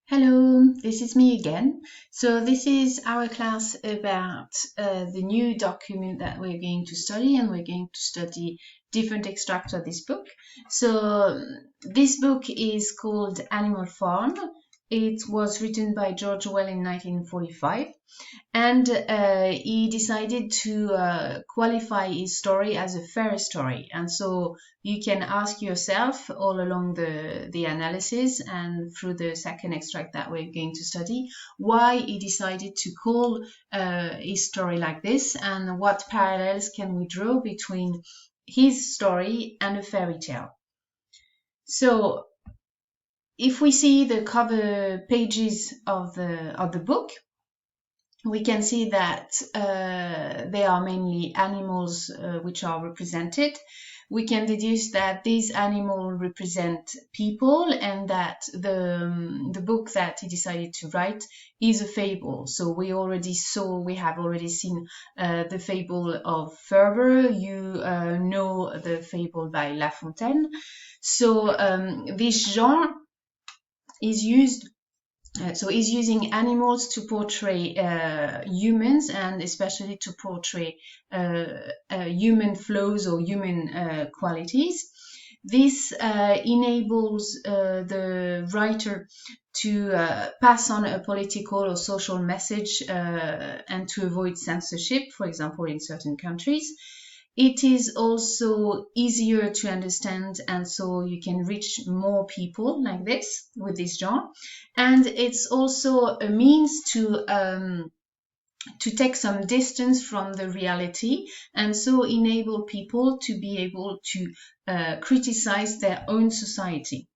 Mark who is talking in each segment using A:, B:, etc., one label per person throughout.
A: Hello, this is me again. So this is our class about the new document that we're going to study, and we're going to study different extracts of this book. So this book is called Animal Farm. It was written by George Orwell in 1945, and he decided to qualify his story as a fair story. And so you can ask yourself all along the analysis and through the second extract that we're going to study, why he decided to call his story like this, and what parallels can we draw between his story and a fairy tale. So if we see the cover pages of the book, we can see that they are mainly animals which are represented. We can deduce that these animals represent people, and that the book that he decided to write is a fable. So we have already seen the fable of Ferber. You know the fable by La Fontaine. So this genre is used. So he's using animals to portray humans, and especially to portray human flaws or human qualities. This enables the writer to pass on a political or social message and to avoid censorship, for example, in certain countries. It is also easier to understand, and so you can reach more people like this with this genre. And it's also a means to take some distance from the reality, and so enable people to be able to criticize their own society.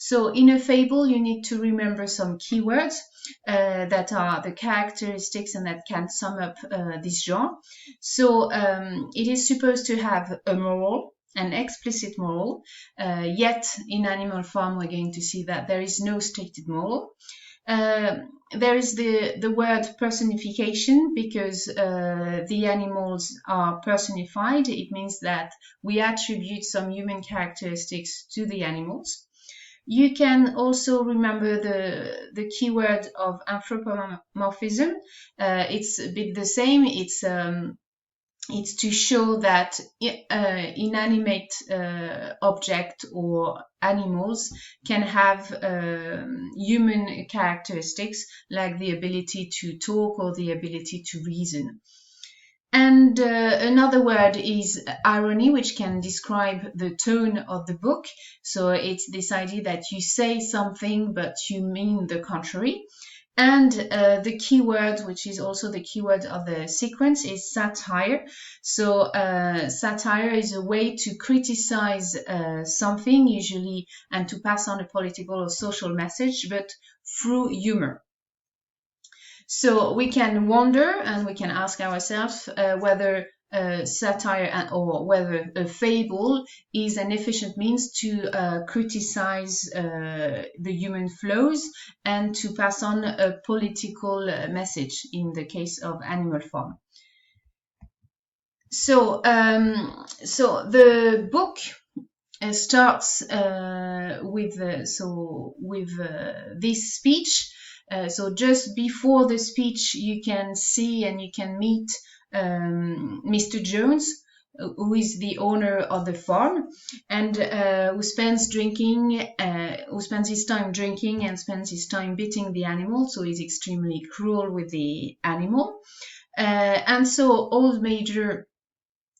A: So in a fable, you need to remember some keywords that are the characteristics and that can sum up this genre. So it is supposed to have a moral, an explicit moral, yet in Animal Farm we're going to see that there is no stated moral. There is the word personification, because the animals are personified. It means that we attribute some human characteristics to the animals. You can also remember the keyword of anthropomorphism. It's a bit the same. It's to show that inanimate object or animals can have human characteristics, like the ability to talk or the ability to reason. And another word is irony, which can describe the tone of the book. So it's this idea that you say something but you mean the contrary. And the keyword, which is also the keyword of the sequence, is satire. So satire is a way to criticize something, usually, and to pass on a political or social message, but through humor. So we can wonder, and we can ask ourselves whether satire or whether a fable is an efficient means to criticize the human flaws and to pass on a political message in the case of Animal Farm. So the book starts with this speech. So just before the speech, you can see and you can meet Mr. Jones, who is the owner of the farm, and who spends his time drinking and spends his time beating the animal. So he's extremely cruel with the animal. And so Old Major,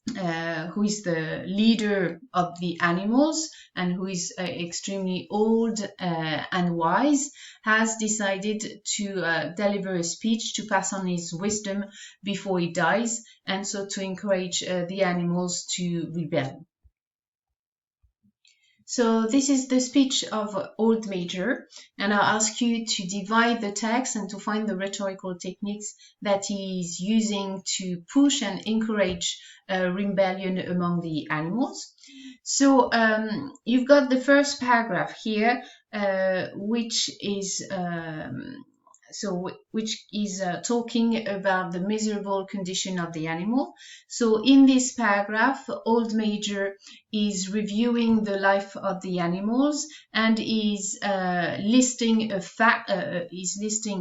A: who is the leader of the animals and who is extremely old and wise, has decided to deliver a speech to pass on his wisdom before he dies, and so to encourage the animals to rebel. So this is the speech of Old Major, and I'll ask you to divide the text and to find the rhetorical techniques that he is using to push and encourage rebellion among the animals. So you've got the first paragraph here, which is which is talking about the miserable condition of the animal. So in this paragraph, Old Major is reviewing the life of the animals and is listing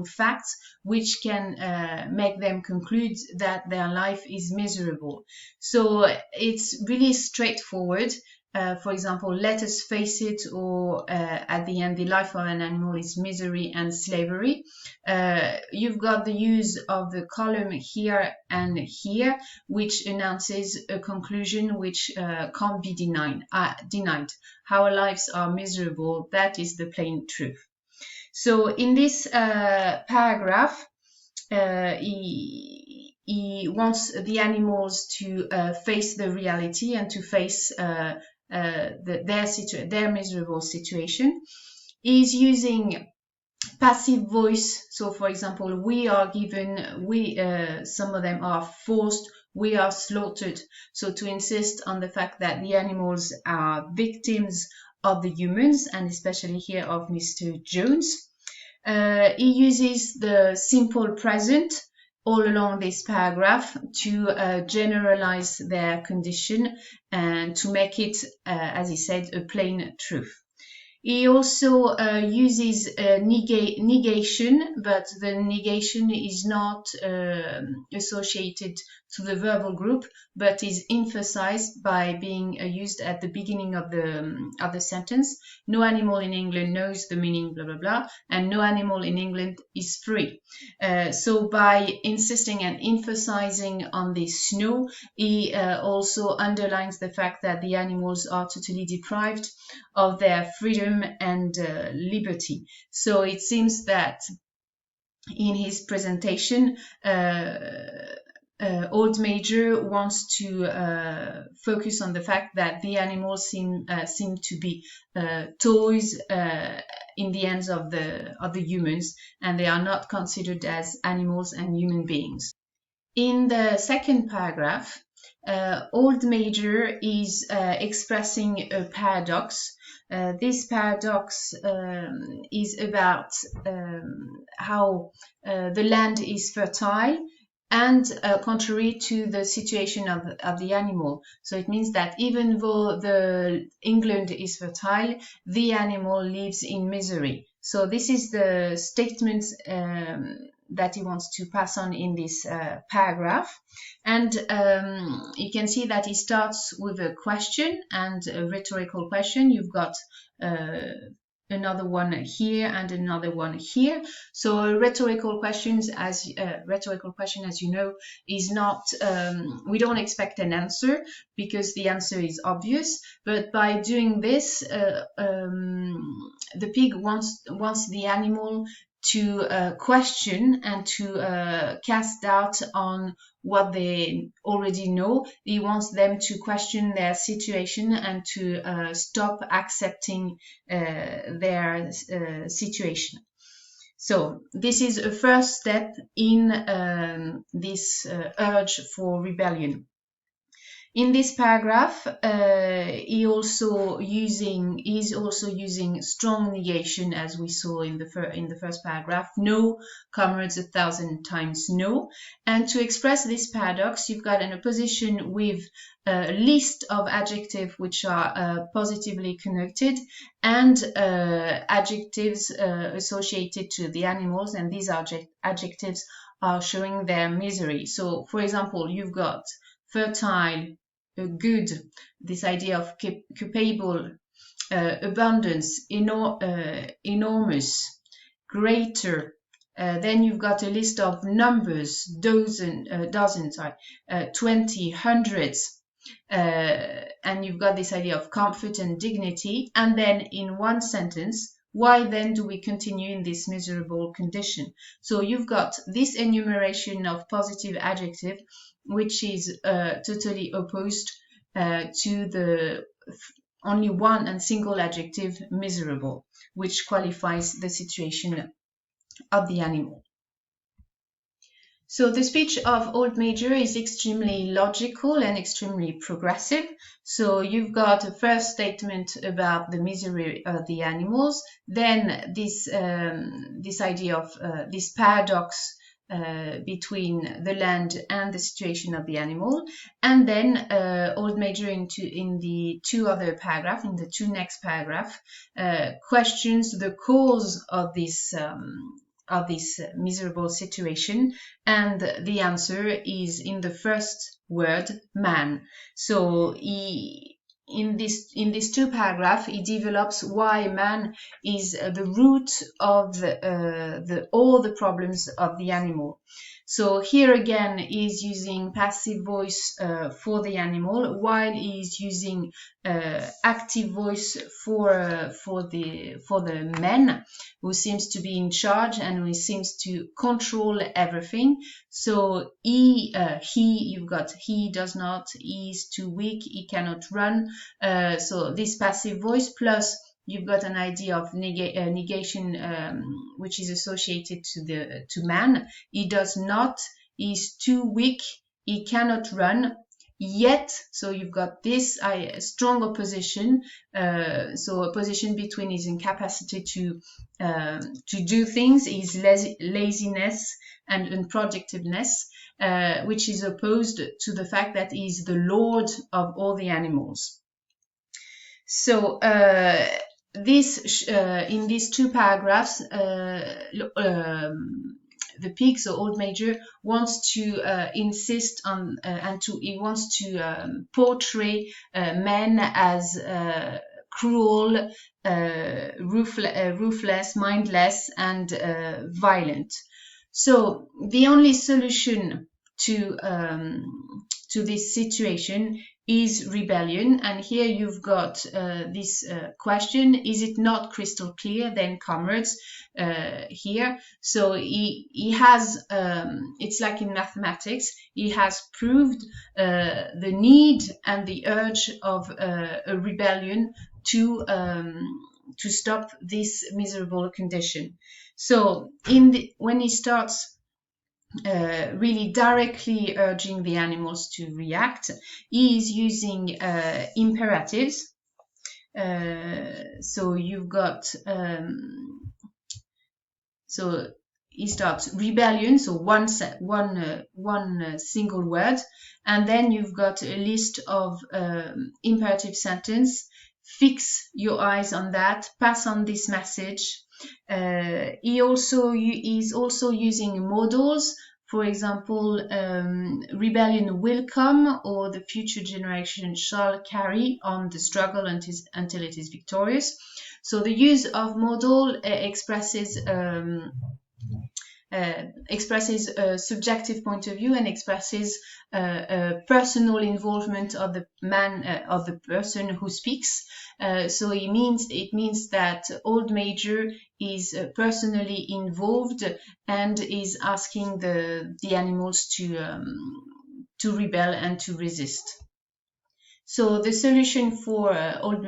A: facts which can make them conclude that their life is miserable. So it's really straightforward. For example, let us face it, or at the end, the life of an animal is misery and slavery. You've got the use of the column here and here, which announces a conclusion which can't be denied. Our lives are miserable. That is the plain truth. So in this paragraph, he wants the animals to face the reality and to face their miserable situation. He's using passive voice. So, for example, we are given, some of them are forced, we are slaughtered. So to insist on the fact that the animals are victims of the humans, and especially here of Mr. Jones. He uses the simple present all along this paragraph to generalize their condition and to make it, as he said, a plain truth. He also uses negation, but the negation is not associated to the verbal group, but is emphasized by being used at the beginning of the sentence. No animal in England knows the meaning, blah, blah, blah, and no animal in England is free. So by insisting and emphasizing on this no, he also underlines the fact that the animals are totally deprived of their freedom and liberty. So it seems that in his presentation, Old Major wants to focus on the fact that the animals seem to be toys in the hands of the humans, and they are not considered as animals and human beings. In the second paragraph, Old Major is expressing a paradox. This paradox is about how the land is fertile and contrary to the situation of the animal. So it means that even though the England is fertile, the animal lives in misery. So this is the statement that he wants to pass on in this paragraph. And you can see that he starts with a question and a rhetorical question. You've got another one here and another one here. So a rhetorical question, as you know, is not, we don't expect an answer because the answer is obvious. But by doing this, the pig wants the animal to question and to cast doubt on what they already know. He wants them to question their situation and to stop accepting their situation. So this is a first step in this urge for rebellion. In this paragraph, he's also using strong negation, as we saw in the first paragraph. No, comrades, 1,000 times no. And to express this paradox, you've got an opposition with a list of adjectives which are positively connected and adjectives associated to the animals, and these adjectives are showing their misery. So, for example, you've got fertile, good, this idea of capable, abundance, enormous, greater. Then you've got a list of numbers, dozens, 20, hundreds, and you've got this idea of comfort and dignity. And then in one sentence, why then do we continue in this miserable condition? So you've got this enumeration of positive adjective, which is totally opposed to the only one and single adjective, miserable, which qualifies the situation of the animal. So the speech of Old Major is extremely logical and extremely progressive. So you've got a first statement about the misery of the animals, then this idea of this paradox between the land and the situation of the animal, and then Old Major in the two other paragraph, in the two next paragraph, questions the cause of this miserable situation, and the answer is in the first word, man. So in these two paragraphs, he develops why man is the root of all the problems of the animal. So here again, he's using passive voice for the animal, while he's using active voice for the man, who seems to be in charge and who seems to control everything. So he does not, he is too weak, he cannot run. So this passive voice, plus you've got an idea of negation, which is associated to man. He does not, he's too weak, he cannot run. Yet, so you've got this strong opposition, so opposition between his incapacity to do things, his laziness and unproductiveness, which is opposed to the fact that he's the lord of all the animals. So in these two paragraphs, the pig, so Old Major, wants to insist on he wants to portray men as cruel, ruthless, mindless, and violent. So the only solution to this situation is rebellion, and here you've got this question: is it not crystal clear then, comrades? Here, so he has, it's like in mathematics, he has proved the need and the urge of a rebellion to stop this miserable condition. So when he starts really directly urging the animals to react, he is using imperatives. So you've got so he starts rebellion, so one single word, and then you've got a list of imperative sentence. Fix your eyes on that, pass on this message. He is also using modals. For example, rebellion will come, or the future generation shall carry on the struggle until it is victorious. So the use of modal expresses a subjective point of view and expresses a personal involvement of the man, of the person who speaks. So it means that Old Major is personally involved and is asking the animals to rebel and to resist. So the solution for Old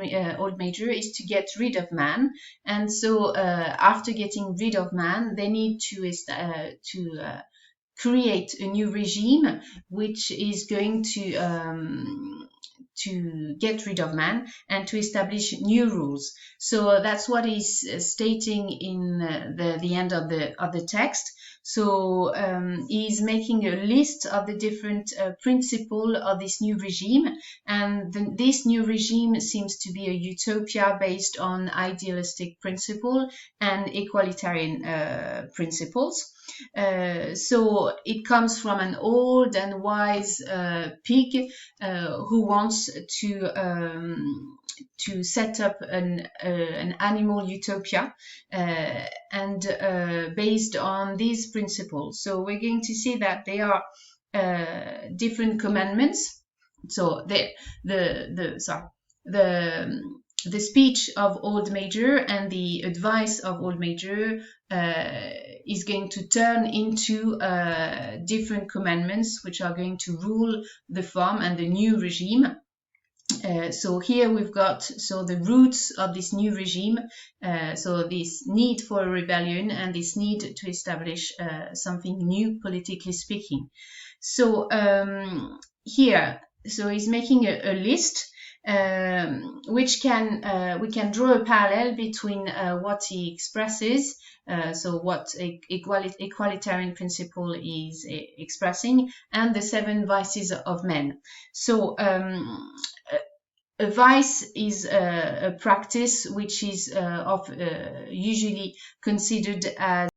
A: Major is to get rid of man, and so after getting rid of man, they need to create a new regime which is going to get rid of man and to establish new rules. So that's what he's stating in the end of the text. So he's making a list of the different principles of this new regime, and this new regime seems to be a utopia based on idealistic principle and egalitarian principles. So it comes from an old and wise pig who wants to set up an animal utopia and based on these principles. So we're going to see that there are different commandments. So the speech of Old Major and the advice of Old Major is going to turn into different commandments which are going to rule the farm and the new regime. So here we've got the roots of this new regime, so this need for a rebellion and this need to establish something new politically speaking. So here, so he's making a list which we can draw a parallel between what he expresses, so what equalitarian principle is expressing, and the 7 vices of men. So a vice is a practice which is usually considered as